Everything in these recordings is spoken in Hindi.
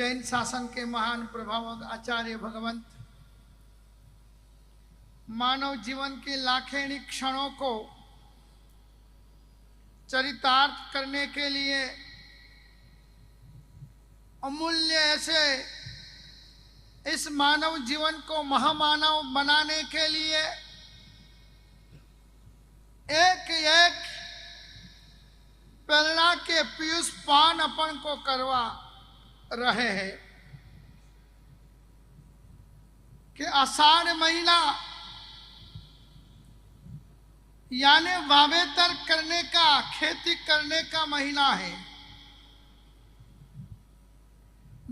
जैन शासन के महान प्रभावक आचार्य भगवंत मानव जीवन के लाखें क्षणों को चरितार्थ करने के लिए अमूल्य ऐसे इस मानव जीवन को महामानव बनाने के लिए एक एक प्रेरणा के पीयूष पान अपन को करवा रहे हैं कि आषाढ़ महीना यानी वावेतर करने का, खेती करने का महीना है।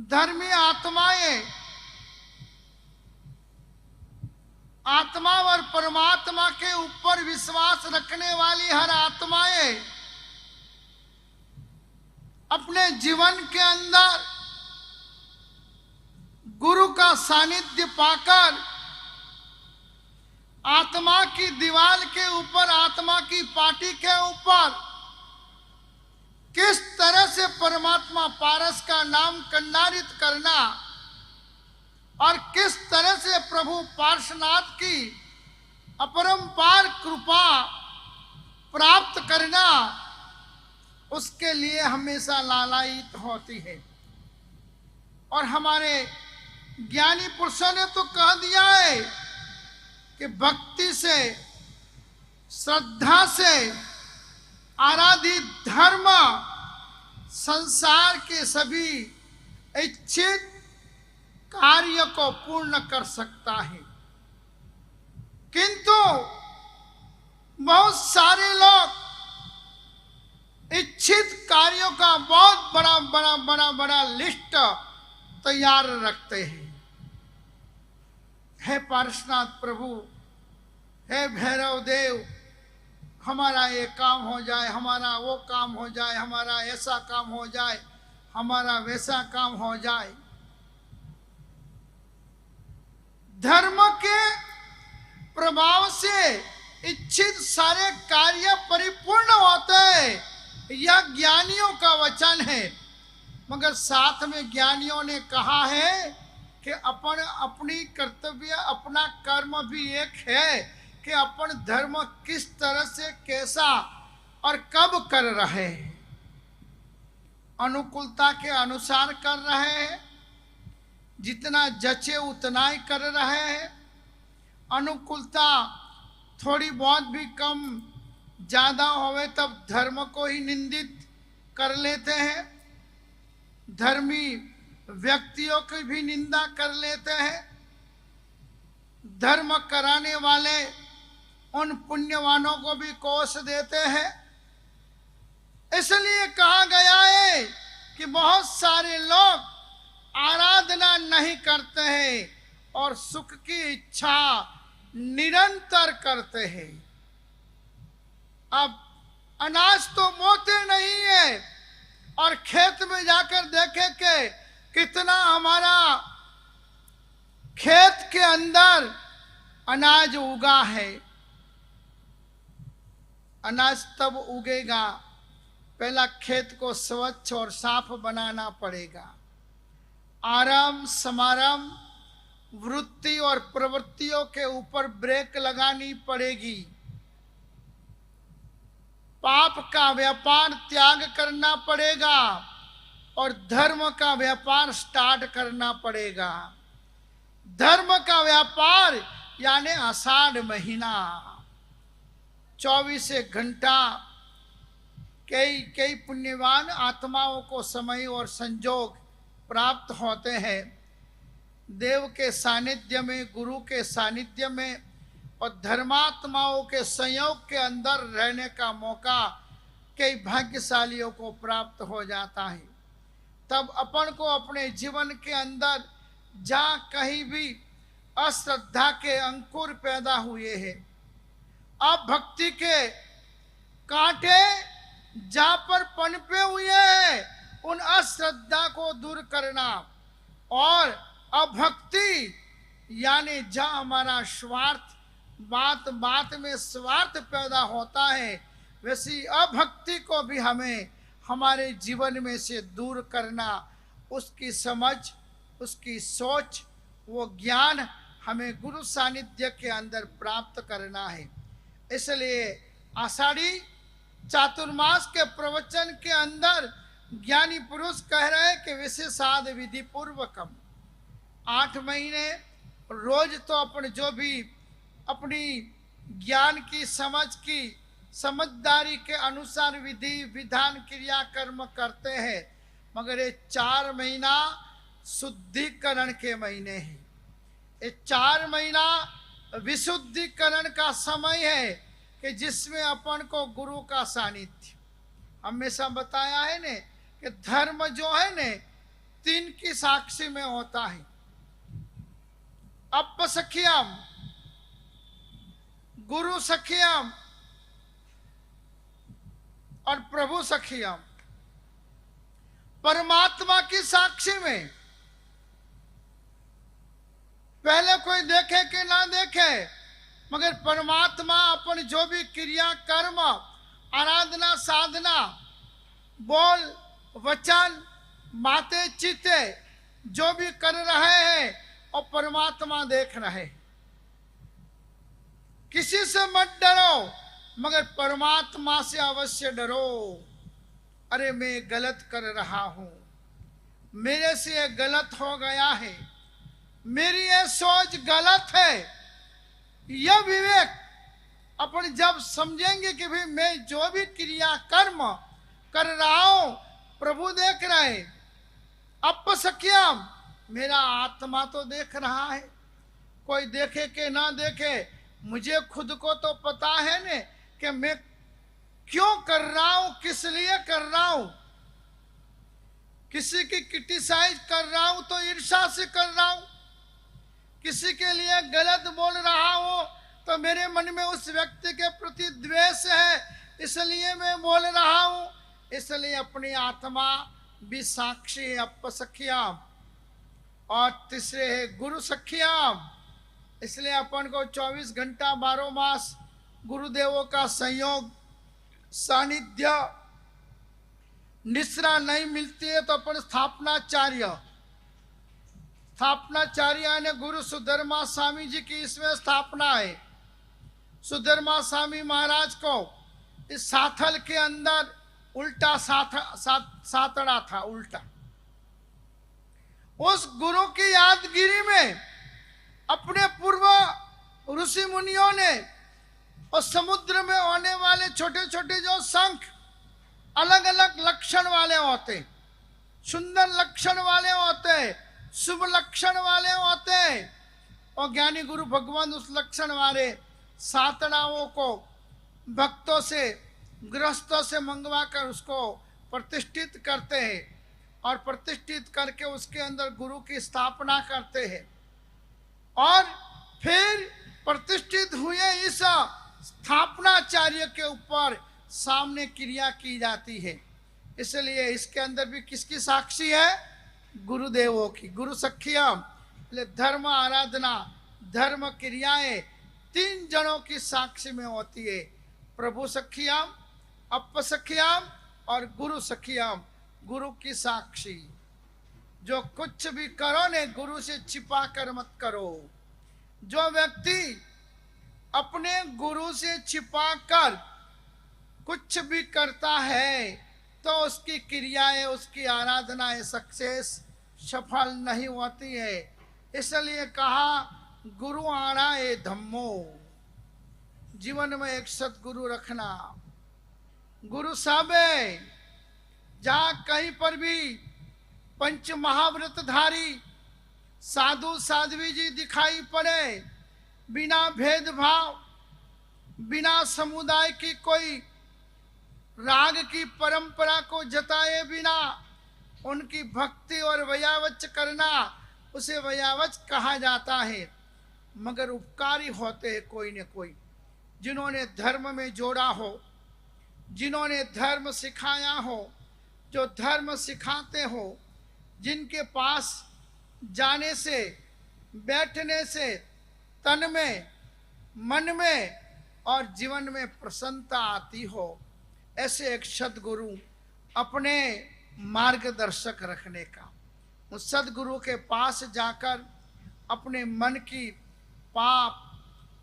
धर्मी आत्माएं, आत्मा और परमात्मा के ऊपर विश्वास रखने वाली हर आत्माएं अपने जीवन के अंदर गुरु का सानिध्य पाकर आत्मा की दीवार के ऊपर, आत्मा की पाटी के ऊपर किस तरह से परमात्मा पारस का नाम कंडारित करना और किस तरह से प्रभु पार्श्वनाथ की अपरंपार कृपा प्राप्त करना, उसके लिए हमेशा लालायित होती है। और हमारे ज्ञानी पुरुषों ने तो कह दिया है कि भक्ति से, श्रद्धा से आराधित धर्म संसार के सभी इच्छित कार्य को पूर्ण कर सकता है। किंतु बहुत सारे लोग इच्छित कार्यों का बहुत बड़ा लिस्ट तैयार रखते हैं। हे पार्श्वनाथ प्रभु, हे भैरव देव, हमारा ये काम हो जाए, हमारा वो काम हो जाए, हमारा ऐसा काम हो जाए, हमारा वैसा काम हो जाए। धर्म के प्रभाव से इच्छित सारे कार्य परिपूर्ण होते हैं, यह ज्ञानियों का वचन है। मगर साथ में ज्ञानियों ने कहा है कि अपन अपनी कर्तव्य, अपना कर्म भी एक है कि अपन धर्म किस तरह से, कैसा और कब कर रहे हैं। अनुकूलता के अनुसार कर रहे हैं, जितना जचे उतना ही कर रहे हैं। अनुकूलता थोड़ी बहुत भी कम ज्यादा होवे तब धर्म को ही निंदित कर लेते हैं, धर्मी व्यक्तियों की भी निंदा कर लेते हैं। धर्म कराने वाले उन पुण्यवानों को भी कोस देते हैं। इसलिए कहा गया है कि बहुत सारे लोग आराधना नहीं करते हैं और सुख की इच्छा निरंतर करते हैं। अब अनाज तो बोते नहीं है और खेत में जाकर देखे कि कितना हमारा खेत के अंदर अनाज उगा है। अनाज तब उगेगा, पहला खेत को स्वच्छ और साफ बनाना पड़ेगा। आराम समारंभ, वृत्ति और प्रवृत्तियों के ऊपर ब्रेक लगानी पड़ेगी। पाप का व्यापार त्याग करना पड़ेगा और धर्म का व्यापार स्टार्ट करना पड़ेगा। धर्म का व्यापार यानी आषाढ़ महीना 24 घंटा कई पुण्यवान आत्माओं को समय और संजोग प्राप्त होते हैं। देव के सानिध्य में, गुरु के सानिध्य में और धर्मात्माओं के संयोग के अंदर रहने का मौका कई भाग्यशालियों को प्राप्त हो जाता है। तब अपन को अपने जीवन के अंदर जहाँ कहीं भी अश्रद्धा के अंकुर पैदा हुए हैं, अब भक्ति के कांटे जहाँ पर पनपे हुए हैं, उन अश्रद्धा को दूर करना। और अभक्ति यानी जहाँ हमारा स्वार्थ, बात बात में स्वार्थ पैदा होता है, वैसी अभक्ति को भी हमें हमारे जीवन में से दूर करना उसकी समझ, उसकी सोच, वो ज्ञान हमें गुरु सानिध्य के अंदर प्राप्त करना है। इसलिए आषाढ़ी चातुर्मास के प्रवचन के अंदर ज्ञानी पुरुष कह रहे हैं कि विशेषाद विधि पूर्वकम 8 महीने रोज तो अपन जो भी अपनी ज्ञान की, समझ की, समझदारी के अनुसार विधि विधान क्रिया कर्म करते हैं, मगर ये 4 महीना शुद्धिकरण के महीने हैं। ये 4 महीना विशुद्धिकरण का समय है कि जिसमें अपन को गुरु का सानिध्य, हमेशा बताया है ने कि धर्म जो है ने 3 की साक्षी में होता है। अपसख्यम, गुरु सखियम और प्रभु सखियम। परमात्मा की साक्षी में पहले कोई देखे कि ना देखे, मगर परमात्मा अपन जो भी क्रिया कर्म, आराधना, साधना, बोल, वचन, बातें, चिते जो भी कर रहे हैं और परमात्मा देख रहे। किसी से मत डरो, मगर परमात्मा से अवश्य डरो। अरे मैं गलत कर रहा हूं, मेरे से ये गलत हो गया है, मेरी ये सोच गलत है। यह विवेक अपन जब समझेंगे कि भाई मैं जो भी क्रिया कर्म कर रहा हूं प्रभु देख रहे, अपसख्यम, मेरा आत्मा तो देख रहा है। कोई देखे कि ना देखे, मुझे खुद को तो पता है ने कि मैं क्यों कर रहा हूं, किस लिए कर रहा हूं। किसी की क्रिटिसाइज कर रहा हूं तो ईर्ष्या से कर रहा हूं, किसी के लिए गलत बोल रहा हूं तो मेरे मन में उस व्यक्ति के प्रति द्वेष है, इसलिए मैं बोल रहा हूं। इसलिए अपनी आत्मा भी साक्षी है, अपसख्यम। और तीसरे है गुरु सख्यम। इसलिए अपन को 24 घंटा 12 मास गुरुदेवों का संयोग, सानिध्य, निश्रा नहीं मिलती है तो अपन स्थापनाचार्य ने गुरु सुधर्मा स्वामी जी की इसमें स्थापना है। सुधर्मा स्वामी महाराज को इस साथल के अंदर उल्टा सातड़ा था, उल्टा। उस गुरु की यादगिरी में अपने पूर्व ऋषि मुनियों ने और समुद्र में होने वाले छोटे छोटे जो शंख अलग अलग लक्षण वाले होते, सुंदर लक्षण वाले होते, शुभ लक्षण वाले होते, और ज्ञानी गुरु भगवान उस लक्षण वाले सातड़ाओं को भक्तों से, गृहस्थों से मंगवा कर उसको प्रतिष्ठित करते हैं और प्रतिष्ठित करके उसके अंदर गुरु की स्थापना करते हैं। और फिर प्रतिष्ठित हुए इस स्थापनाचार्य के ऊपर सामने क्रिया की जाती है। इसलिए इसके अंदर भी किसकी साक्षी है? गुरुदेवों की, गुरु सख्यम। धर्म आराधना, धर्म क्रियाएं 3 जनों की साक्षी में होती है, प्रभु सख्यम, अपसख्यम और गुरु सख्यम। गुरु की साक्षी, जो कुछ भी करो ने गुरु से छिपा कर मत करो। जो व्यक्ति अपने गुरु से छिपा कर कुछ भी करता है तो उसकी क्रियाएं, उसकी आराधनाएं सक्सेस, सफल नहीं होती है। इसलिए कहा गुरु आना ए धम्मो, जीवन में एक सदगुरु रखना। गुरु साहब जहाँ कहीं पर भी पंच महाव्रतधारी साधु साध्वी जी दिखाई पड़े, बिना भेदभाव, बिना समुदाय की कोई राग की परंपरा को जताए बिना उनकी भक्ति और वयावच करना, उसे वयावच कहा जाता है। मगर उपकारी होते हैं कोई न कोई, जिन्होंने धर्म में जोड़ा हो, जिन्होंने धर्म सिखाया हो, जो धर्म सिखाते हो, जिनके पास जाने से, बैठने से तन में, मन में और जीवन में प्रसन्नता आती हो, ऐसे एक सद्गुरु अपने मार्गदर्शक रखने का। उस सदगुरु के पास जाकर अपने मन की पाप,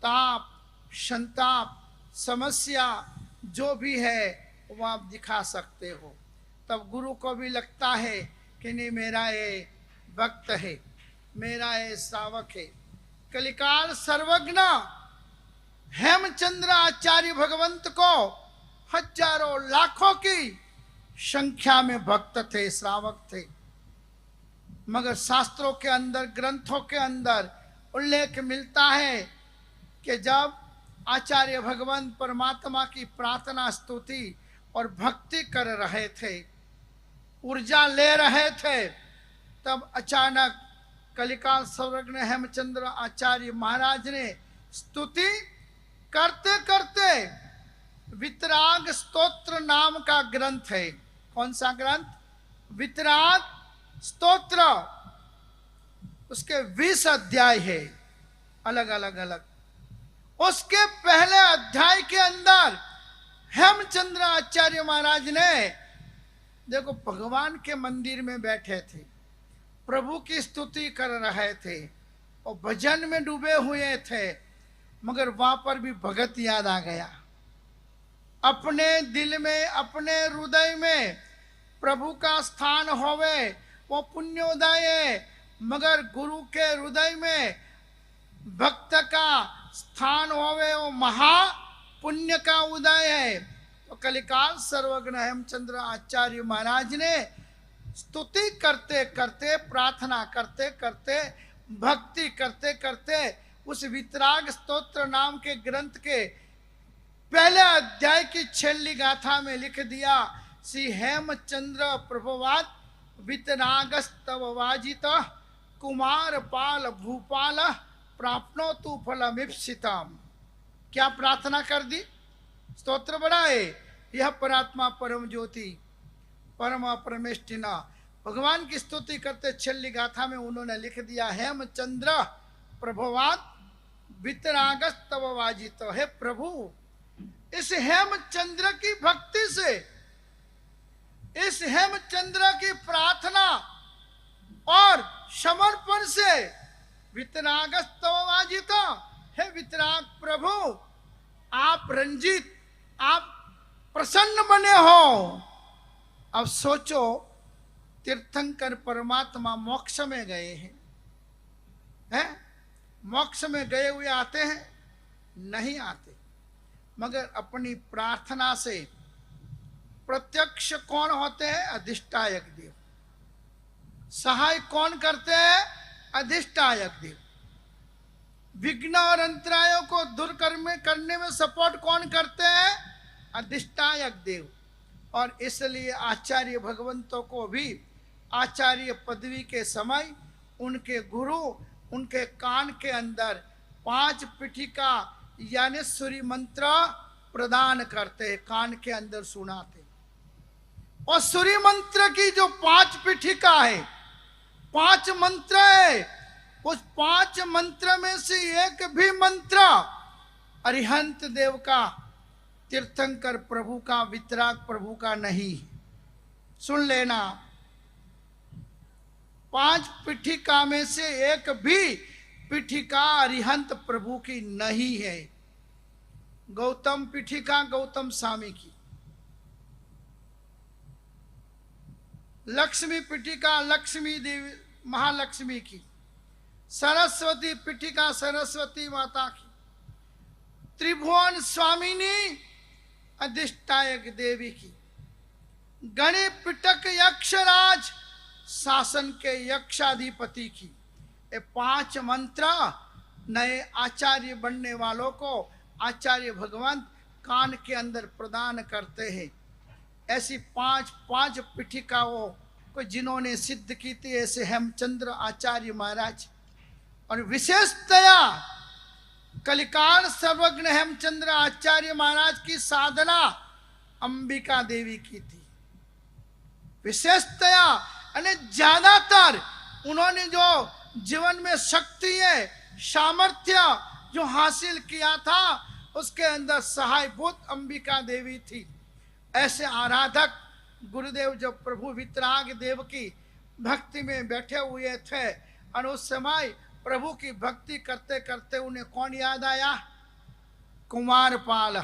ताप, संताप, समस्या जो भी है वो आप दिखा सकते हो। तब गुरु को भी लगता है कि नहीं, मेरा ये भक्त है, मेरा ये श्रावक है। कलिकाल सर्वज्ञ हेमचंद्र आचार्य भगवंत को हजारों लाखों की संख्या में भक्त थे, श्रावक थे, मगर शास्त्रों के अंदर, ग्रंथों के अंदर उल्लेख मिलता है कि जब आचार्य भगवान परमात्मा की प्रार्थना, स्तुति और भक्ति कर रहे थे, ऊर्जा ले रहे थे, तब अचानक कलिकाल सर्वज्ञ हेमचंद्र आचार्य महाराज ने स्तुति करते करते वितराग स्तोत्र नाम का ग्रंथ है। कौन सा ग्रंथ? वितराग स्तोत्र। उसके 20 अध्याय है, अलग अलग। उसके पहले अध्याय के अंदर हेमचंद्र आचार्य महाराज ने, देखो, भगवान के मंदिर में बैठे थे, प्रभु की स्तुति कर रहे थे और भजन में डूबे हुए थे, मगर वहां पर भी भगत याद आ गया। अपने दिल में, अपने हृदय में प्रभु का स्थान होवे वो पुण्योदय है, मगर गुरु के हृदय में भक्त का स्थान होवे वो महा पुण्य का उदय है। तो कलिकाल सर्वज्ञ हेमचंद्र आचार्य महाराज ने स्तुति करते करते, प्रार्थना करते करते, भक्ति करते करते उस वितराग स्तोत्र नाम के ग्रंथ के पहले अध्याय की छेली गाथा में लिख दिया, श्री हेमचंद्र प्रभुवाद वितरागस्तव वाजित कुमार पाल भूपाल प्राप्नोतु फलमीप्सितम्। क्या प्रार्थना कर दी? स्तोत्र बड़ा है, यह परात्मा परम ज्योति परम परमेष्टिना। भगवान की स्तुति करते छेली गाथा में उन्होंने लिख दिया, हेमचंद्र प्रभुवाद वितरागस्तव वाजित। हे प्रभु, इस हेमचंद्र की भक्ति से, इस हेमचंद्र की प्रार्थना और समर्पण से वितरागस्तव वाजित, हे वितराग प्रभु, आप रंजित, आप प्रसन्न बने हो। अब सोचो, तीर्थंकर परमात्मा मोक्ष में गए हैं, मोक्ष में गए हुए आते हैं? नहीं आते, मगर अपनी प्रार्थना से प्रत्यक्ष कौन होते हैं? अधिष्ठायक देव। सहाय कौन करते हैं? अधिष्ठायक देव। विघ्न और अंतरायों को दूर करने में सपोर्ट कौन करते हैं? अधिष्ठायक देव। और इसलिए आचार्य भगवंतों को भी आचार्य पदवी के समय उनके गुरु उनके कान के अंदर 5 पीठिका यानी सूर्य मंत्र प्रदान करते, कान के अंदर सुनाते। और सूर्य मंत्र की जो 5 पीठिका है, 5 मंत्र है, उस 5 मंत्र में से एक भी मंत्र अरिहंत देव का, तीर्थंकर प्रभु का, वितराग प्रभु का नहीं। सुन लेना, 5 पीठिका में से एक भी पीठिका अरिहंत प्रभु की नहीं है। गौतम पीठिका गौतम स्वामी की, लक्ष्मी पीठिका लक्ष्मी देवी महालक्ष्मी की, सरस्वती पीठिका सरस्वती माता की, त्रिभुवन स्वामिनी अधिष्ठायक देवी की, गणि पिटक यक्षराज शासन के यक्षाधिपति की। ये 5 मंत्र नए आचार्य बनने वालों को आचार्य भगवान कान के अंदर प्रदान करते हैं। ऐसी 5 पीठिकाओं को जिन्होंने सिद्ध की थी, ऐसे हेमचंद्र आचार्य महाराज। और विशेषतया कलिकाल सर्वज्ञ हेमचंद्र आचार्य महाराज की साधना अंबिका देवी की थी। विशेषतया यानी ज्यादातर उन्होंने जो जीवन में शक्ति है, सामर्थ्य जो हासिल किया था, उसके अंदर सहायभूत अंबिका देवी थी। ऐसे आराधक गुरुदेव जब प्रभु वितराग देव की भक्ति में बैठे हुए थे और उस समय प्रभु की भक्ति करते करते उन्हें कौन याद आया? कुमारपाल।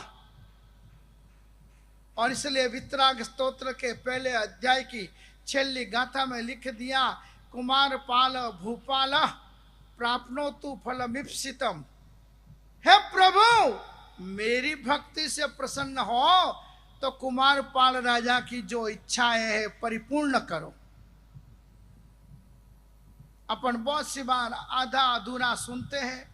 और इसलिए वितराग स्तोत्र के पहले अध्याय की छेली गाथा में लिख दिया, कुमारपाल भूपाल प्राप्नोतु फलमीप्सितम। हे प्रभु, मेरी भक्ति से प्रसन्न हो तो कुमारपाल राजा की जो इच्छाएं है परिपूर्ण करो। अपन बहुत सी बार आधा अधूरा सुनते हैं,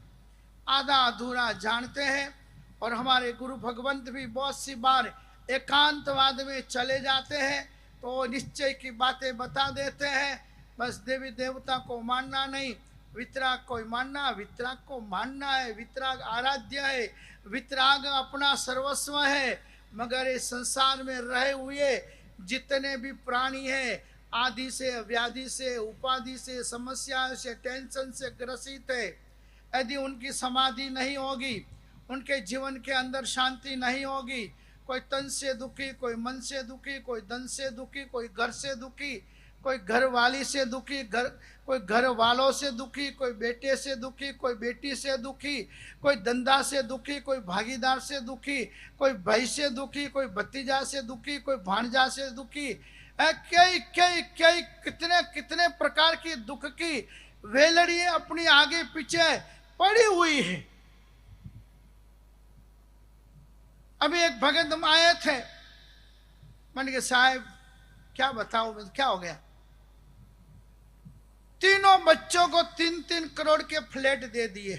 आधा अधूरा जानते हैं, और हमारे गुरु भगवंत भी बहुत सी बार एकांतवाद में चले जाते हैं तो निश्चय की बातें बता देते हैं। बस देवी देवता को मानना नहीं, वितराग को मानना, वितराग को मानना है। वितराग आराध्य है, वितराग अपना सर्वस्व है। मगर इस संसार में रहे हुए जितने भी प्राणी हैं, आदि से, व्याधि से, उपाधि से, समस्याओं से, टेंशन से ग्रसित है, यदि उनकी समाधि नहीं होगी, उनके जीवन के अंदर शांति नहीं होगी, कोई तन से दुखी, कोई मन से दुखी, कोई धन से दुखी, कोई घर से दुखी, कोई घर वाली से दुखी, कोई घर वालों से दुखी, कोई बेटे से दुखी, कोई बेटी से दुखी, कोई धंधा से दुखी, कोई भागीदार से दुखी, कोई भाई से दुखी, कोई भतीजा से दुखी, कोई भांजा से दुखी, कई कई कई कितने कितने प्रकार की दुख की वेलड़ी अपनी आगे पीछे पड़ी हुई है। अभी एक भगत आए थे, मैंने कहा साहब क्या बताओ, क्या हो गया? तीनों बच्चों को 3-3 करोड़ के फ्लैट दे दिए।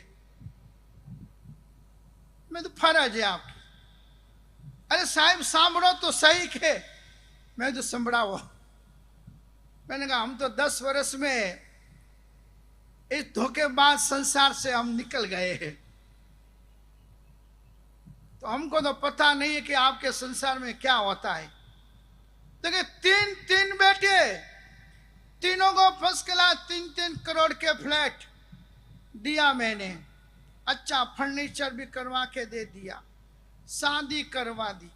मैं तो फर्ज है आपकी। अरे साहब सांभड़ो तो सही के। मैं तो संभड़ाओ। मैंने कहा हम तो 10 वर्ष में इस धोखेबाज संसार से हम निकल गए हैं, तो हमको तो पता नहीं है कि आपके संसार में क्या होता है। देखिए 3-3 बेटे, तीनों को फर्स्ट क्लास 3-3 करोड़ के फ्लैट दिया मैंने। अच्छा फर्नीचर भी करवा के दे दिया, शादी करवा दी।